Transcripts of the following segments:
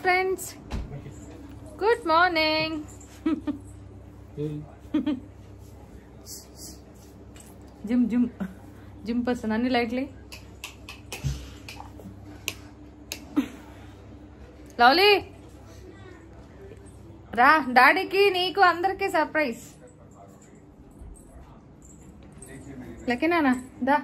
friends. Good morning. Gym person anni lightly. Lovely. Ra daddy ki neeku andarki surprise. Lucky nana da.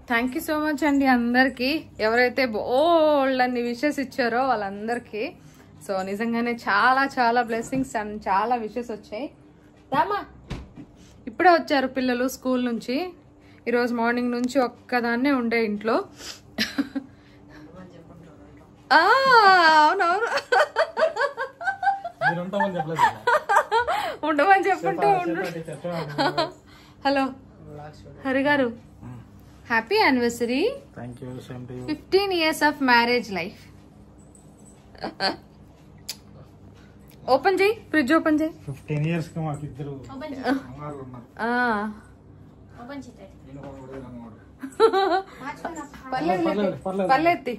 Thank you so much అండి అందరికి ఎవరైతే బోల్డ్ అన్ని wishes ఇచ్చారో వాళ్ళందరికీ. So నిజంగానే చాలా చాలా బ్లెస్సింగ్స్ అండ్ చాలా విషెస్ వచ్చాయి. రామా ఇప్పుడే వచ్చారు పిల్లలు స్కూల్ నుంచి. ఈరోజు మార్నింగ్ నుంచి ఒక్కదాన్నే ఉండే ఇంట్లో. అవునవును ఉండమని చెప్పుంటే ఉండు. Hello Hari garu, happy anniversary. Thank you. 15 years of marriage life. Open చేయి, ఫ్రిడ్జ్ ఓపెన్ చేయి. 15 years కి మాకు ఇద్దరు అమ్మాయిలు ఉన్నారు. పర్లేత్తి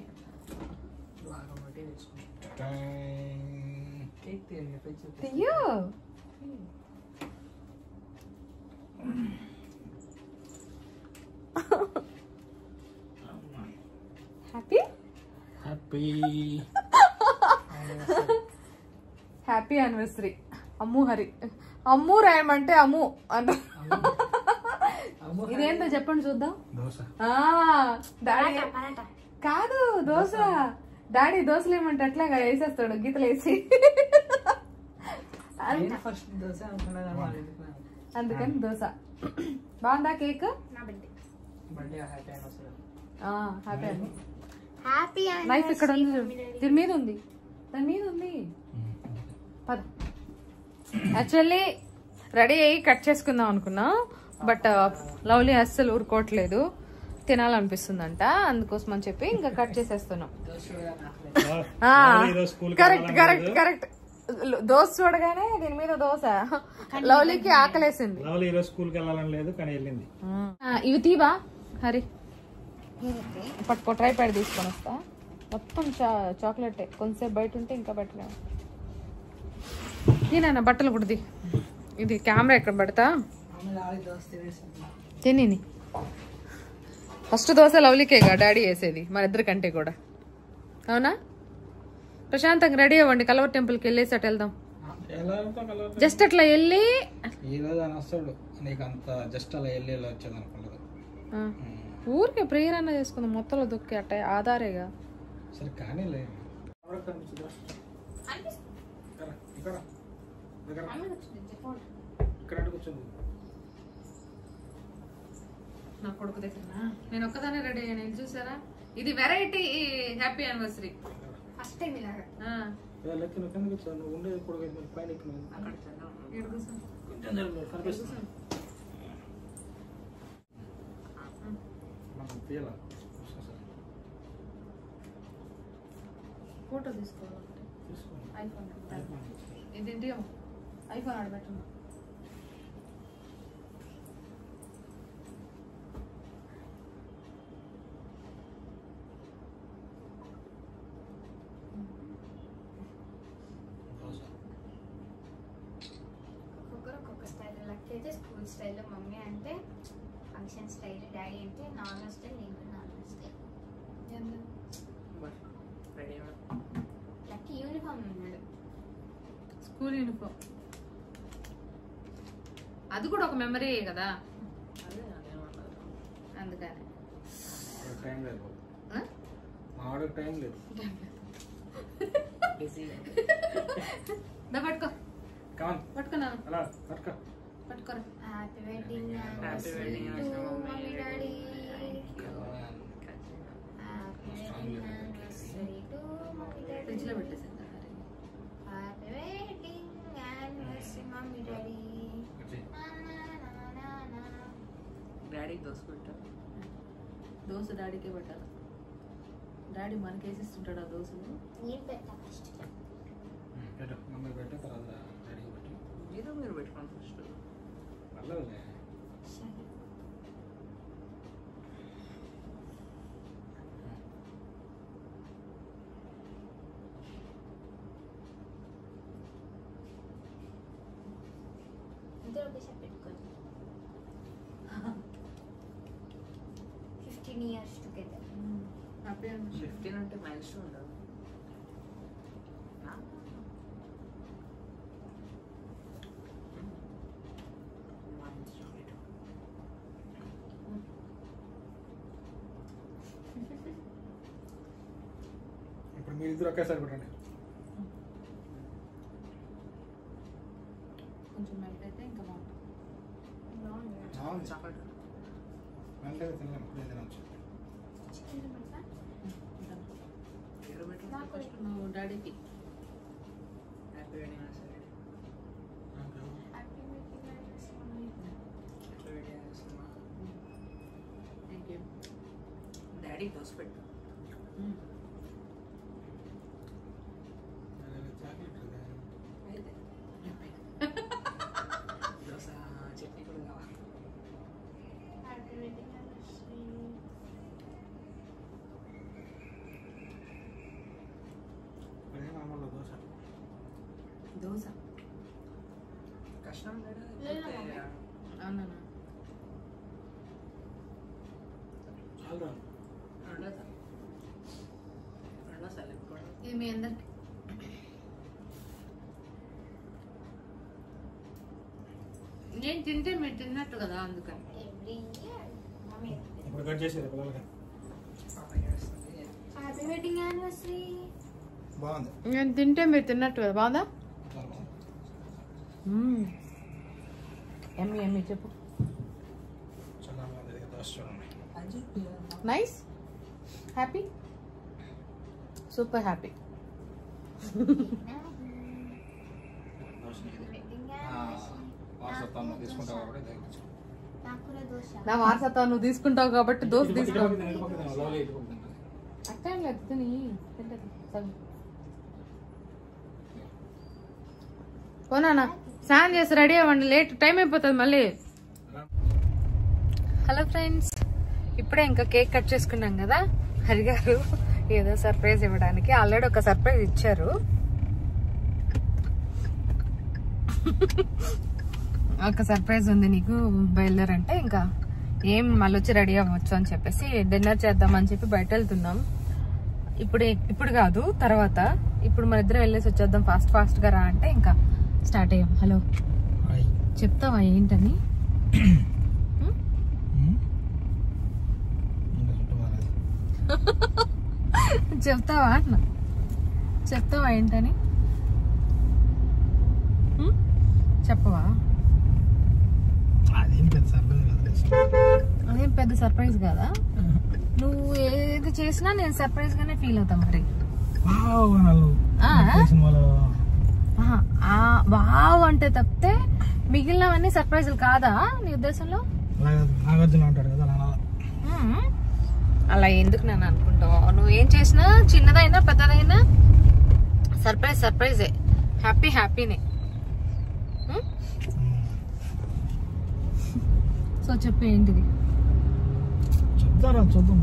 తీయో. Happy happy happy anniversary. Ammu Hari, Ammu రాయమంటే అమ్ము అన్న. ఇదేంటో చెప్పండి చూద్దాం. డాడీ కాదు దోశ. డాడీ దోశలు ఏమంటే అట్లాగా వేసేస్తాడు గీతలు వేసి. అందుకని దోశ. బాగుందా కేక్? హ్యాపీ నైఫ్ ఇక్కడ ఉంది, దీని మీద ఉంది, దాని మీద ఉంది. యాక్చువల్లీ రెడీ అయ్యి కట్ చేసుకుందాం అనుకున్నా, బట్ లవ్లీ అస్సలు ఊరుకోవట్లేదు, తినాలనిపిస్తుందంట. అందుకోసం అని చెప్పి ఇంకా కట్ చేసేస్తున్నాం. Correct correct correct. దోశ చూడగానే దీని మీద దోశ. లవ్లీకి ఆకలేసింది. ఇవి తీవా హరి? పట్టుకో, ట్రై ప్యాడ్ తీసుకొని వస్తా. మొత్తం చాక్లెట్ కొంచెంసేపు బయట ఉంటే ఇంకా బెటర్. నేనన్నా బట్టలు కుడిది. ఇది కెమెరా ఎక్కడ పెడతా. తిని ఫస్ట్ దోశ లవ్లీకేగా డాడీ వేసేది, మన ఇద్దరికంటే కూడా. అవునా? ప్రశాంతంగా రెడీ అవ్వండి, కలవర్ టెంపుల్కి వెళ్ళేసి అటు వెళ్దాం. జస్ట్ అట్లా వెళ్ళి ఊరికే ప్రేయర్ అన్న చేసుకుందాం. మొత్తంలో దొక్కి అట్ట ఆధారేగా. నా కొడుకు దగ్గర నేను ఒక్కదానే రెడీ అయ్యాను. చూసారా, ఇది variety happy anniversary. First time ఇలాగా. ఫోటో తీసుకోవాలంటే ఐఫోన్, ఇదేంటి ఐఫోన్ ఆడబెట్టు. ఒక్కొక్క స్టైల్. లక్ అయితే స్కూల్ స్టైల్లో, మమ్మీ అంటే ఫంక్షన్ స్టైల్, డాడీ అంటే నార్మల్ స్టైల్, నేను నార్మల్ స్టైల్. లక్కీ యూనిఫామ్ ఉన్నాడు, స్కూల్ యూనిఫామ్. అది కూడా ఒక మెమరీ కదా, అందుకని. పట్టుకో పట్టుకున్నాను, పట్టుకోరా. Happy wedding anniversary to mummy daddy. Happy wedding anniversary to mummy daddy. Fridge లో పెట్టేసాను. Happy wedding anniversary mummy daddy. డాడీకి దోశ పెట్టారు. దోశ డాడీకే పెట్టాలి. డాడీ మనకేసిస్తుంటాడు ఆ దోశలు. నేను పెట్టా ఫస్ట్. మమ్మీ పెట్టే తర్వాత డాడీకి పెట్టి. మీరు పెట్టుకోండి ఫస్ట్. పర్లేదులే. ఇద్దరు ఒకేసారి పెట్టుకోండి. 15 years together. హ్యాపీ 15 అంటే మైల్స్ ఉండదు. ఇప్పుడు మీరిద్దరు ఒకేసారి పెట్టండి. కొంచెం మెల్ట్ అయితే ఇంకా బాగుంటుంది. బాగుంది. చాక్లెట్ వెంటనే తినలేము, ఇప్పుడే తినవచ్చు. చికెన్ పెడతా. పేరు పెట్టు. నాకు ఫస్ట్ నువ్వు డాడీకి happy wedding anniversary. Happy wedding anniversary. Happy wedding anniversary. Thank you. Daddy dosa పెట్టు. చాక్లెట్ కదా. అయితే దోశ చట్నీ కూడా కావాలి. Happy wedding anniversary. ఇప్పుడే మామూలు దోశ. దోశ కష్టం లేదా లేదా మమ్మీ? అవునా? చాలు. రెండోసారి ఇప్పుడు ఇది మీ అందరికి నేను తింటే మీరు తిన్నట్టు కదా, అందుకని. ఎవ్రీ ఇయర్ మమ్మీ ఇప్పుడు కట్ చేసేది పిల్లలకి. Happy wedding anniversary. బాగుంది. నేను తింటే మీరు తిన్నట్టు కదా, బాగుందా? చాలా బాగుంది. ఎమ్మి ఎమ్మి చెప్పు. చాలా బాగుంది. ఇది దోశ చూడండి. Nice, happy, super happy. Dosa ఇది. Wedding anniversary. వారసత్వం తీసుకుంటావు కాబట్టి దగ్గర నాకు కూడా దోశ. నా వారసత్వం నువ్వు తీసుకుంటావు కాబట్టి దోశ తీసుకో. అట్లా లేదు, తిని తింటది సగం. పోనా స్నానం చేసి రెడీ అవ్వండి, లేట్ టైం అయిపోతుంది మళ్ళీ. హలో ఫ్రెండ్స్, ఇప్పుడే ఇంకా కేక్ కట్ చేసుకున్నాం కదా. హరి గారు ఏదో సర్ప్రైజ్ ఇవ్వడానికి ఆల్రెడీ ఒక సర్ప్రైజ్ ఇచ్చారు. ఒక సర్ప్రైజ్ ఉంది నీకు, బయలుదేరంటే ఇంకా ఏం మళ్ళీ వచ్చి రెడీ అవ్వచ్చు అని చెప్పేసి డిన్నర్ చేద్దామని చెప్పి బయట వెళ్తున్నాం. ఇప్పుడు కాదు, తర్వాత. ఇప్పుడు మన ఇద్దరం వెళ్ళేసి వచ్చేద్దాం, ఫాస్ట్ గా రా అంటే ఇంకా స్టార్ట్ అయ్యాం. హలో చెప్తావా ఏంటని? చెప్తావా అన్న, చెప్తావా ఏంటని? చెప్పవా? అదేం పెద్ద సర్ప్రైజ్ కదా. నువ్వు ఏది చేసినా నేను సర్ప్రైజ్ గానే ఫీల్ అవుతా. మరి వావ్ అంటే తప్పితే మిగిలినవన్నీ సర్ప్రైజులు కాదా నీ ఉద్దేశంలో? అలా ఎందుకు నేను అనుకుంటావు? నువ్వు ఏం చేసినా, చిన్నదైనా పెద్దదైనా సర్ప్రైజే. హ్యాపీనే. సో చెప్పు ఏంటిది? చెప్తారా? చూద్దాం.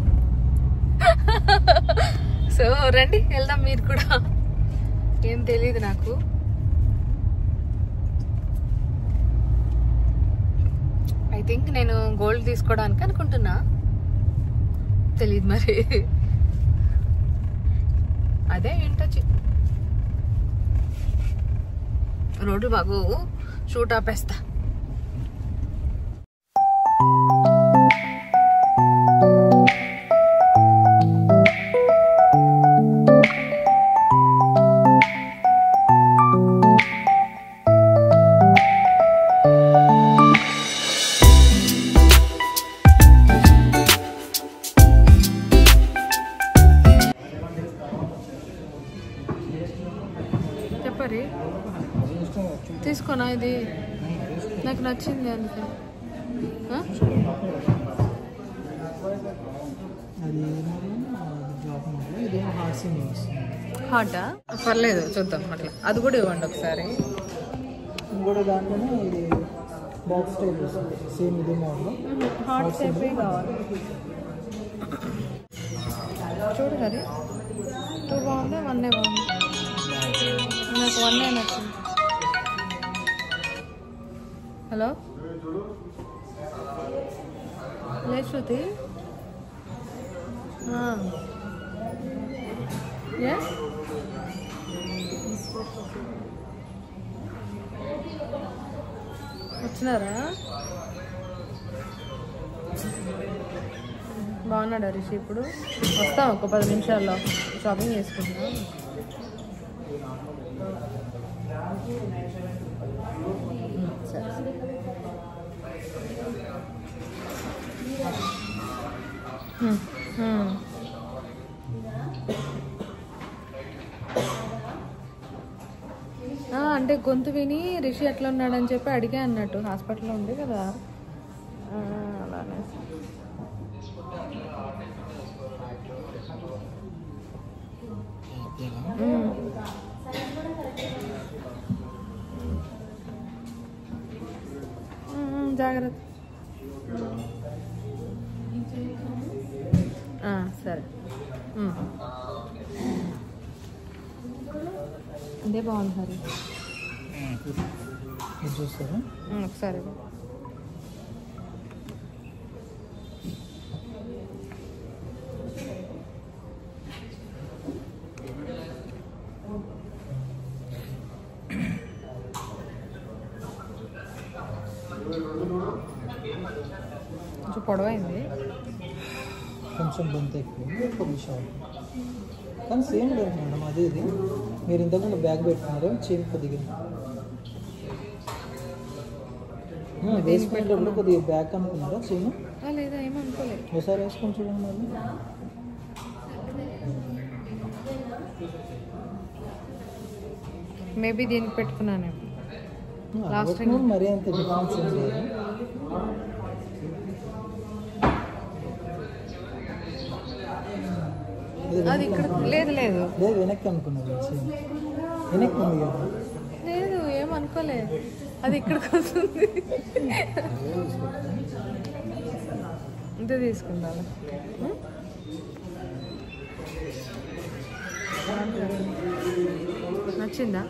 సో రండి వెళ్దాం, మీరు కూడా. ఏం తెలియదు నాకు. ఐ థింక్ నేను గోల్డ్ తీసుకోవడానికి అనుకుంటున్నా, తెలియదు మరి. అదే ఏంటో రోడ్డు బాగు, షూట్ ఆపేస్తా. చెప్పరి తీసుకోనా? ఇది నాకు నచ్చింది అందుకే. హాటా? పర్లేదు, చూద్దాం. అట్లా అది కూడా ఇవ్వండి ఒకసారి. కూడా దాంట్లోనే ఇది బాక్స్ టైప్ వస్తుంది, సేమ్ ఇదే మోడల్. హార్ట్ షేప్ కావాలి. చూడు హరి, 2 బాగుందా 1 బాగుంది? నాకు 1 నచ్చింది. హలో లే శృతి, ఏ వచ్చినారా? బాగున్నాడు హరీష్. ఇప్పుడు వస్తాం ఒక 10 నిమిషాల్లో, షాపింగ్ చేసుకుంటున్నాం. అంటే గొంతు విని రిషి ఎట్లా ఉన్నాడని చెప్పి అడిగా అన్నట్టు, హాస్పిటల్లో ఉంది కదా అలానే. జాగ్రత్త. సరే ఇదే బాగుంది హరి. చూస్తారా ఒకసారి కొంచెం పొడవైంది, కొంచెం బంత్ ఎక్కువ, కొద్ది షార్ట్. కానీ సేమ్ లేదు మేడం, అదే ఇది. మీరు ఇంతకుముందు బ్యాగ్ పెట్టుకున్నారు, చైన్ కొద్దిగా వేసుకునేటప్పుడు కొద్దిగా బ్యాగ్ అనుకున్నారా చైన్? లేదా ఏమనుకోలేదు. ఒకసారి వేసుకొని చూడండి మళ్ళీ. మేబీ దీనికి పెట్టుకున్నానేమో లాస్ట్ టైం. మరీ అంత డిఫరెన్స్ ఏం లేదు. అది ఇక్కడ లేదు లేదు లేదు, వెనక్కి అనుకున్నారు. వెనక్కి ఉంది కదా. లేదు ఏమనుకోలేదు, అది ఇక్కడికి వస్తుంది. ఇంతే తీసుకుందాం. నచ్చిందా?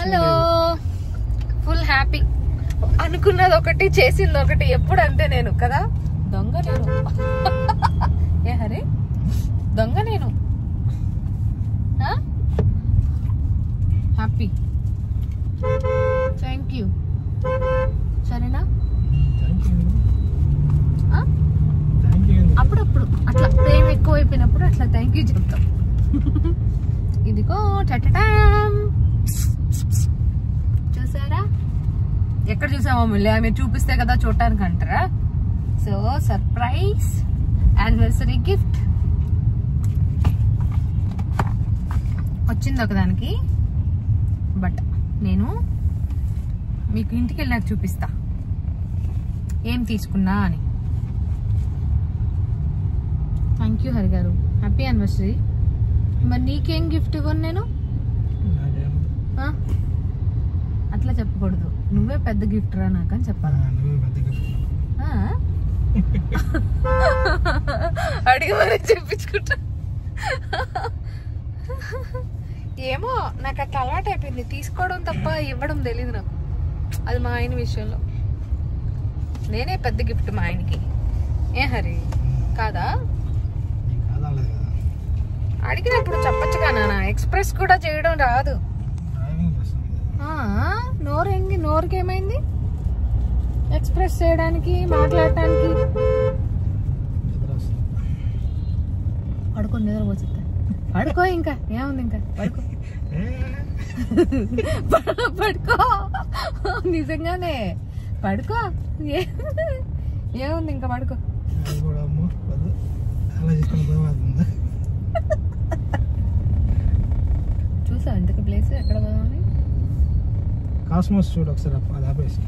Hello, full happy. అనుకున్నది ఒకటి, చేసింది ఒకటి, ఎప్పుడు అంతే నేను కదా. దొంగ నేను. ఏ హరి, దొంగ నేను. హ్యాపీ. Thank you. సరేనా? అప్పుడప్పుడు అట్లా ప్రేమ ఎక్కువైపోయినప్పుడు అట్లా థ్యాంక్ యూ చెప్తాం. ఇదిగో టటటాం. చూసారా? ఎక్కడ చూసామో మళ్ళీ మీరు చూపిస్తే కదా చూడటానికి అంటారా. సో సర్ప్రైజ్ యానివర్సరీ గిఫ్ట్ వచ్చింది ఒకదానికి. బట్ నేను మీకు ఇంటికి వెళ్ళినాక చూపిస్తా ఏం తీసుకున్నా అని. Thank you Hari garu, happy anniversary. మరి నీకేం గిఫ్ట్ ఇవ్వను నేను? అట్లా చెప్పకూడదు, నువ్వే పెద్ద గిఫ్ట్ రా నాకు అని చెప్పాలి. అడిగి మరి చెప్పించుకుంటా. ఏమో నాకు అట్లా అలవాటు అయిపోయింది, తీసుకోవడం తప్ప ఇవ్వడం తెలీదు నాకు. అది మా ఆయన విషయంలో నేనే పెద్ద గిఫ్ట్ మా ఆయనకి. ఏ హరి కాదా? అడిగినప్పుడు చెప్పచ్చుగా నాన్న, ఎక్స్ప్రెస్ కూడా చేయడం రాదు. నోరుకి ఏమైంది ఎక్స్ప్రెస్ చేయడానికి, మాట్లాడటానికి? పడుకో, నిద్రపోతుంది. పడుకో, ఇంకా ఏముంది, ఇంకా పడుకో. పడుకో, నిజంగానే పడుకో. ఏముంది, ఇంకా పడుకో. కాస్మోస్ చూడు ఒకసారి అది ఆపేసి.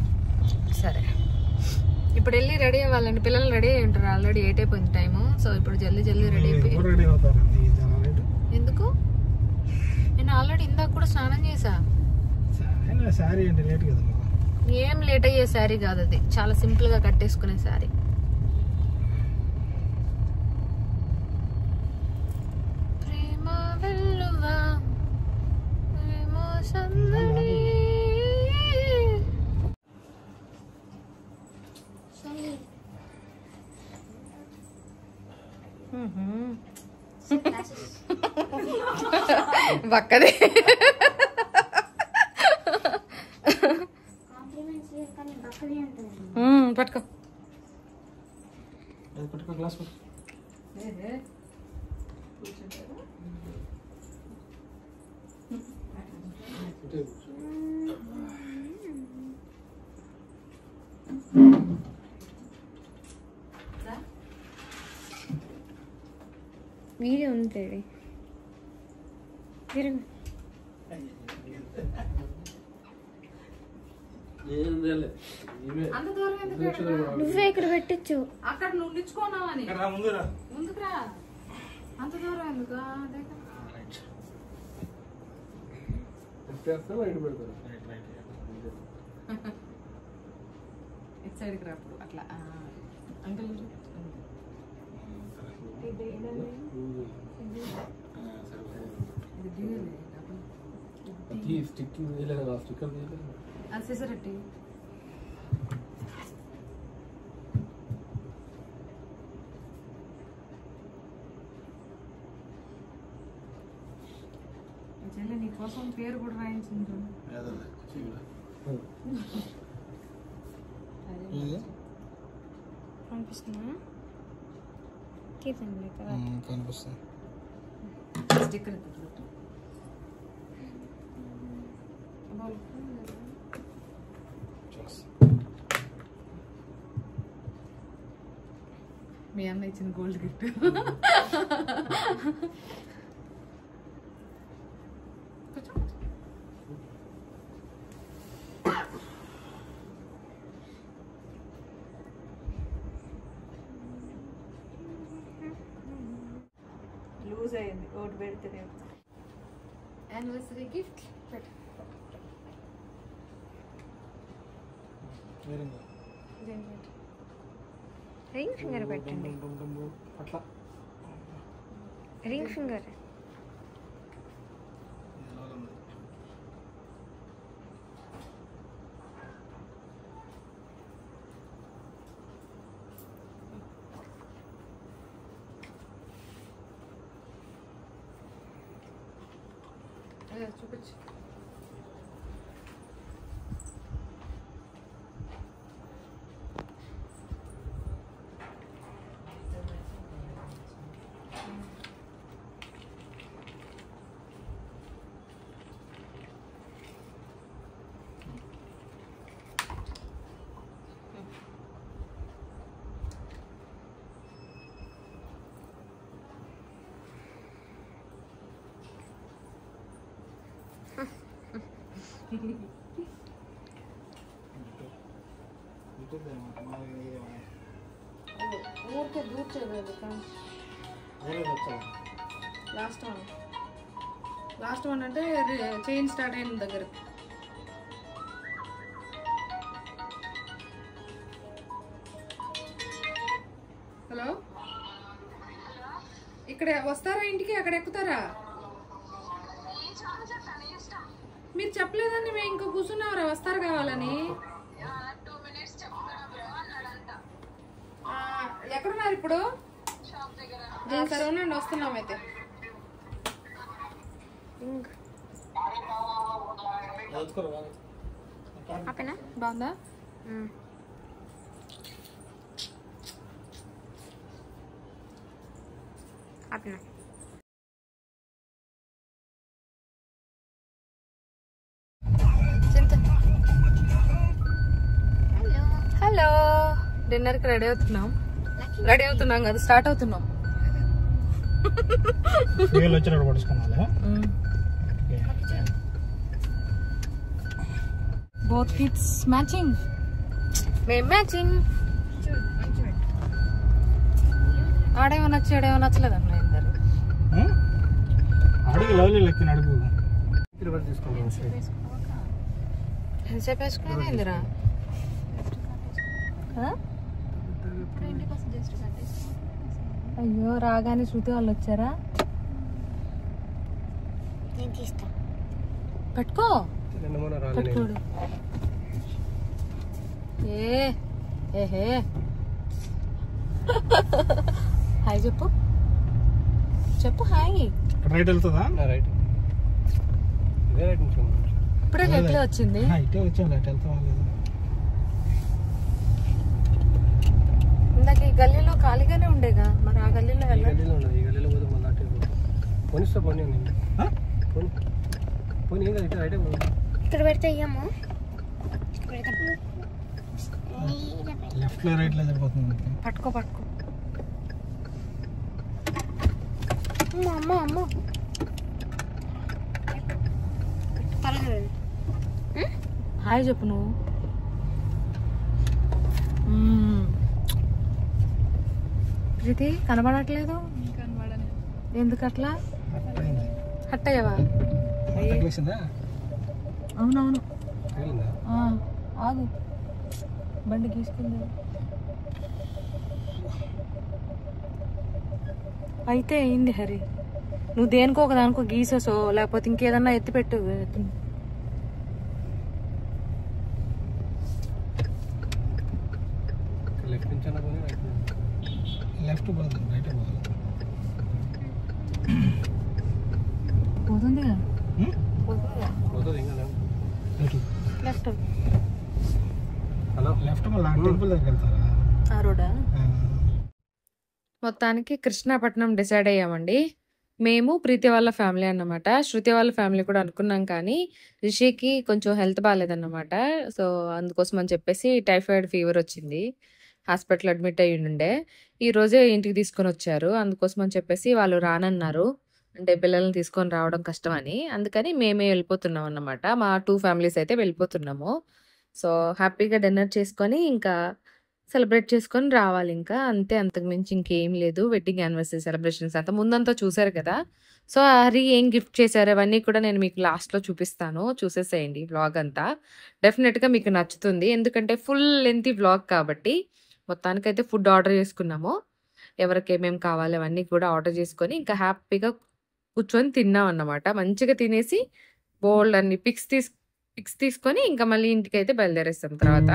సరే ఇప్పుడు వెళ్ళి రెడీ అవ్వాలండి. పిల్లలు రెడీ అయ్యి ఉంటారు ఆల్రెడీ, 8 అయిపోయింది టైము. సో ఇప్పుడు జల్దీ రెడీ అయిపోయి రెడీ అవుతారండి ఈ జనాలు. ఎందుకు? నేను ఆల్రెడీ ఇందాక కూడా స్నానం చేసా. శారీ అంటే లేట్ కదా. ఏం లేట్ అయ్యే శారీ కాదు అది, చాలా సింపుల్ గా కట్టేసుకునే శారీ. ప్రేమ వెల్లువా ప్రేమ సందడి. బక్కదే పట్టుకో పట్టుకో గ్లాస్ పట్టుకో. వీడియో ఉంటుంది. నువ్వే ఇక్కడ పెట్టచ్చు. అక్కడ నువ్వు నిల్చుకున్నావని ముందుకురా. అంత దూరం ఎందుకు? ఇటు సైడ్కి రా అప్పుడు అట్లా. అంకల్ అది సిసరెట్టి చెల్లి నీ కోసం పేరు కూడా రాయించింది. కనిపిస్తున్నా కనిపిస్తుంది. స్టిక్కర్ మీ అన్న ఇచ్చిన గోల్డ్ గిఫ్ట్. లూజ్ అయింది ఒకటి పెడితేనే. యానివర్సరీ గిఫ్ట్ రింగ్ ఫింగర్ పెట్టండి. అట్లా రింగ్ ఫింగర్. చూపించు. ఊరికే దూర్చేది. లాస్ట్ వన్ అంటే చైన్ స్టార్ట్ అయిన దగ్గర. హలో, ఇక్కడ వస్తారా ఇంటికి? అక్కడ ఎక్కుతారా? మీరు చెప్పలేదండి, మేము ఇంకా కూర్చున్నారా వస్తారు కావాలని. ఎక్కడున్నారు ఇప్పుడు? సరే ఉండండి, వస్తున్నాం అయితే. బాగుందా? హలో, డిన్నర్కి రెడీ అవుతున్నాం కదా, స్టార్ట్ అవుతున్నాం. వచ్చినప్పుడు పడుచుకోవాలి. Both kids matching. మేం మ్యాచింగ్. ఆడేమో నచ్చి ఆడేమో నచ్చలేదు అన్న ఇద్దరు. అడుగు లవ్లీ లెక్కన అడుగు. తీసుకుంటాం ఎంతసేపు వేసుకునేది ఏందిరా? అయ్యో రాగానే శృతి వాళ్ళు వచ్చారా? నేను తీస్తా. పట్టుకో పట్టుకోడు. ఏహే హాయ్ చెప్పు చెప్పు హాయ్. రైట్ వెళ్తుందా? రైట్. ఇదే రైట్ నుంచి ఇప్పుడే ఎట్లా వచ్చింది? ఇటే వచ్చాం రైట్ వెళ్తాం. ఇందాక ఈ గల్లీలో ఖాళీగానే ఉండేగా, మరి ఆ గల్లీలో వెళ్ళాలి. ఈ గల్లీలో పోతే మళ్ళీ అటే పోనిస్తా పోనీ పోనీ ఏం కాదు రైటే పోనీ. ఇక్కడ పెడితే అయ్యాము. లెఫ్ట్ లో రైట్ లో సరిపోతుంది. పట్టుకో పట్టుకో. అమ్మ అమ్మ హాయ్ చెప్పు నువ్వు. ప్రీతి కనబడట్లేదు. ఎందుకు అట్లా హట్ అయ్యావా? అవునవును. ఆగు బండి గీసుకుంది. అయితే అయింది హరి. నువ్వు దేనికో ఒక దానికో గీసేసో లేకపోతే ఇంకేదన్నా ఎత్తి పెట్టు. లెఫ్ట్ పోతుంది లెఫ్ట్. లెఫ్ట్ టెంపుల్ దగ్గర వెళ్తారా? ఆ రోడా? మొత్తానికి కృష్ణాపట్నం డిసైడ్ అయ్యామండి. మేము ప్రీతి వాళ్ళ ఫ్యామిలీ అన్నమాట. శృతి వాళ్ళ ఫ్యామిలీ కూడా అనుకున్నాం, కానీ రిషికి కొంచెం హెల్త్ బాగాలేదన్నమాట. సో అందుకోసం అని చెప్పేసి టైఫాయిడ్ ఫీవర్ వచ్చింది, హాస్పిటల్ అడ్మిట్ అయ్యి ఉండే. ఈ రోజే ఇంటికి తీసుకొని వచ్చారు. అందుకోసం అని చెప్పేసి వాళ్ళు రానన్నారు, అంటే పిల్లల్ని తీసుకొని రావడం కష్టం అని. అందుకని మేమే వెళ్ళిపోతున్నాం అన్నమాట. మా 2 ఫ్యామిలీస్ అయితే వెళ్ళిపోతున్నాము. సో హ్యాపీగా డిన్నర్ చేసుకొని ఇంకా సెలబ్రేట్ చేసుకొని రావాలి. ఇంకా అంతే, అంతకు మించి ఇంకేం లేదు. వెడ్డింగ్ యానివర్సరీ సెలబ్రేషన్స్ అంతా ముందంతా చూసారు కదా. సో హరి ఏం గిఫ్ట్ చేశారు అవన్నీ కూడా నేను మీకు లాస్ట్లో చూపిస్తాను, చూసేసేయండి వ్లాగ్ అంతా. డెఫినెట్గా మీకు నచ్చుతుంది, ఎందుకంటే ఫుల్ లెంత్ వ్లాగ్ కాబట్టి. మొత్తానికైతే ఫుడ్ ఆర్డర్ చేసుకున్నాము. ఎవరికి ఏమేమి కావాలి అవన్నీ కూడా ఆర్డర్ చేసుకొని ఇంకా హ్యాపీగా కూర్చొని తిన్నాం అన్నమాట. మంచిగా తినేసి బోల్డ్ అన్ని పిక్స్ తీసుకొని ఇంకా మళ్ళీ ఇంటికి అయితే బయలుదేరేస్తాం తర్వాత.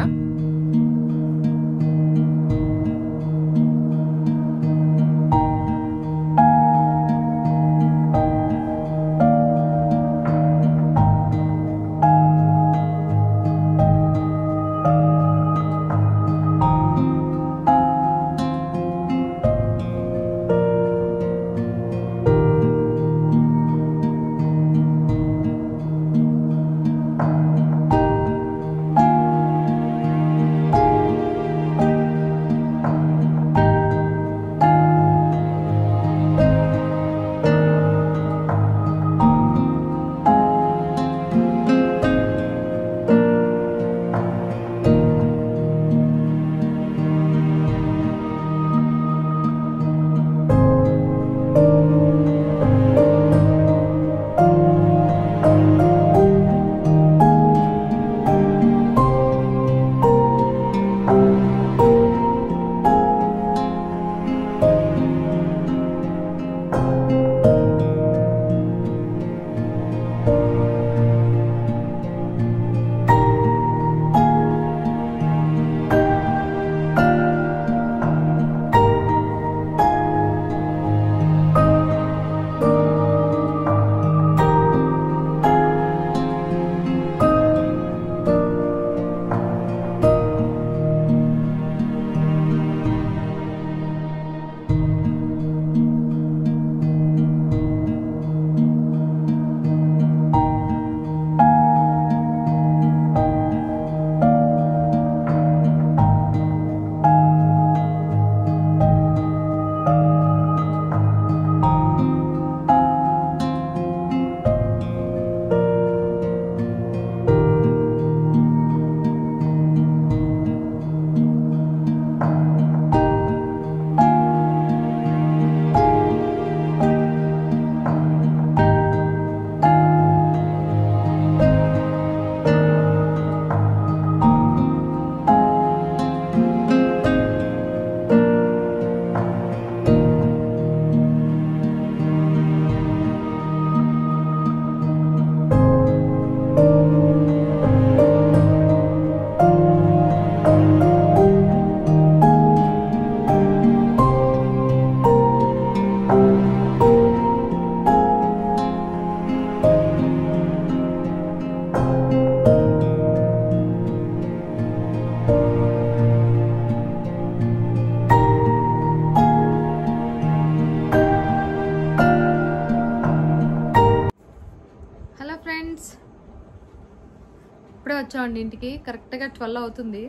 వచ్చామండి ఇంటికి. కరెక్ట్గా 12 అవుతుంది.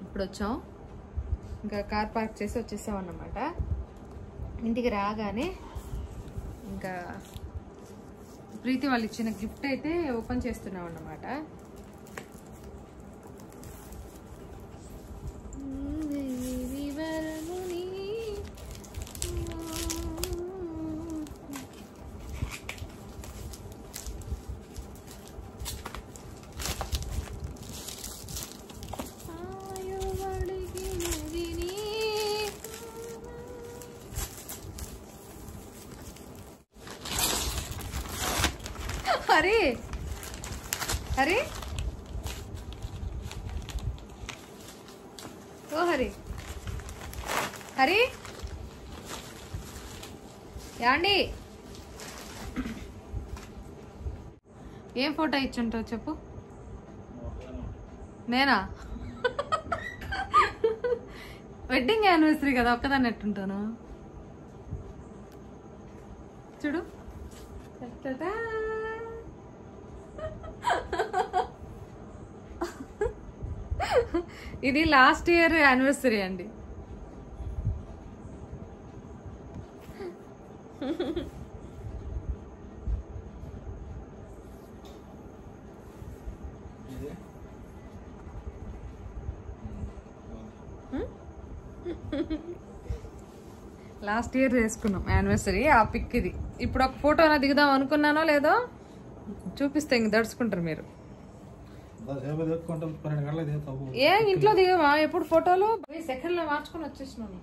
ఇప్పుడు వచ్చాం, ఇంకా కార్ పార్క్ చేసి వచ్చేసాం అన్నమాట. ఇంటికి రాగానే ఇంకా ప్రీతి వాళ్ళు ఇచ్చిన గిఫ్ట్ అయితే ఓపెన్ చేస్తున్నాం అన్నమాట. హరి హరి ఓ హరి హరి యాండి ఏం ఫోటో ఇచ్చుంటావు చెప్పు. నేనా? వెడ్డింగ్ యానివర్సరీ కదా, ఒక్కదాన్ని ఎట్టుంటాను చూడు. ఇది లాస్ట్ ఇయర్ యానివర్సరీ అండి. లాస్ట్ ఇయర్ చేసుకున్నాం యానివర్సరీ. ఆ పిక్ ఇది. ఇప్పుడు ఒక ఫోటో దిగుదాం అనుకున్నానో లేదో చూపిస్తే ఇంక దడుచుకుంటారు మీరు. ఏ ఇంట్లో దిగమా ఎప్పుడు ఫోటోలు? సెకండ్ లో మార్చుకొని వచ్చేసినాను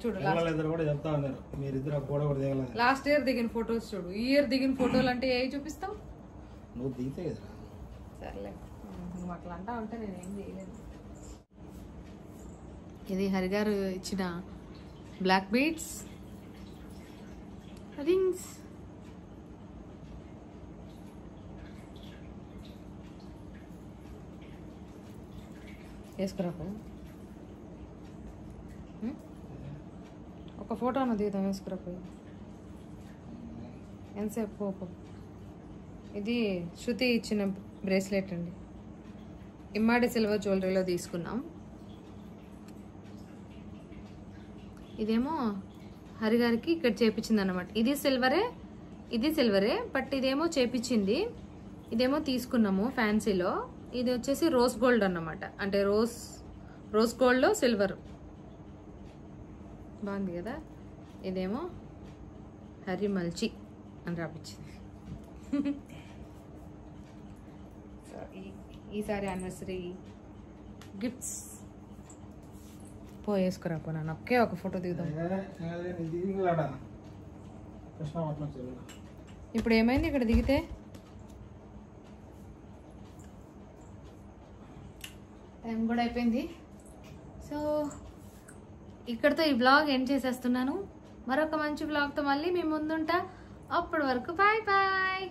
చూడు. లాస్ట్ ఇయర్ దిగిన ఫోటోస్ చూడు. ఈ ఇయర్ దిగిన ఫోటోలు అంటే ఏ చూపిస్తావు? సర్లే, నువ్వు అట్లా అంటా ఉంటే నేనేం చేయలేదు. ఇది హరిగారు ఇచ్చిన బ్లాక్ బీడ్స్ రింగ్స్. వేసుకురా ఒక ఫోటో అన్న దిగుదాం. వేసుకురా పోయి ఎంతసేపు పోపు. ఇది శృతి ఇచ్చిన బ్రేస్లెట్ అండి. ఇమ్మాడి సిల్వర్ జ్యువెలరీలో తీసుకున్నాం. ఇదేమో హరిగారికి ఇక్కడ చేపించింది అన్నమాట. ఇది సిల్వరే బట్ ఇదేమో చేపించింది. ఇదేమో తీసుకున్నాము ఫ్యాన్సీలో. ఇది వచ్చేసి రోజ్ గోల్డ్ అన్నమాట. అంటే రోజ్ గోల్డ్లో సిల్వర్. బాగుంది కదా. ఇదేమో హరి మల్చి అని రాపించింది. సో ఈసారి యానివర్సరీ గిఫ్ట్స్ వేసుకురా పో. నన్ను ఒకే ఒక ఫోటో దిగుదాం. ఇప్పుడు ఏమైంది ఇక్కడ దిగితే? టైం కూడా అయిపోయింది. సో ఇక్కడితో ఈ వ్లాగ్ ఎండ్ చేసేస్తున్నాను. మరొక మంచి వ్లాగ్తో మళ్ళీ మీ ముందుంటా. అప్పటి వరకు బాయ్ బాయ్.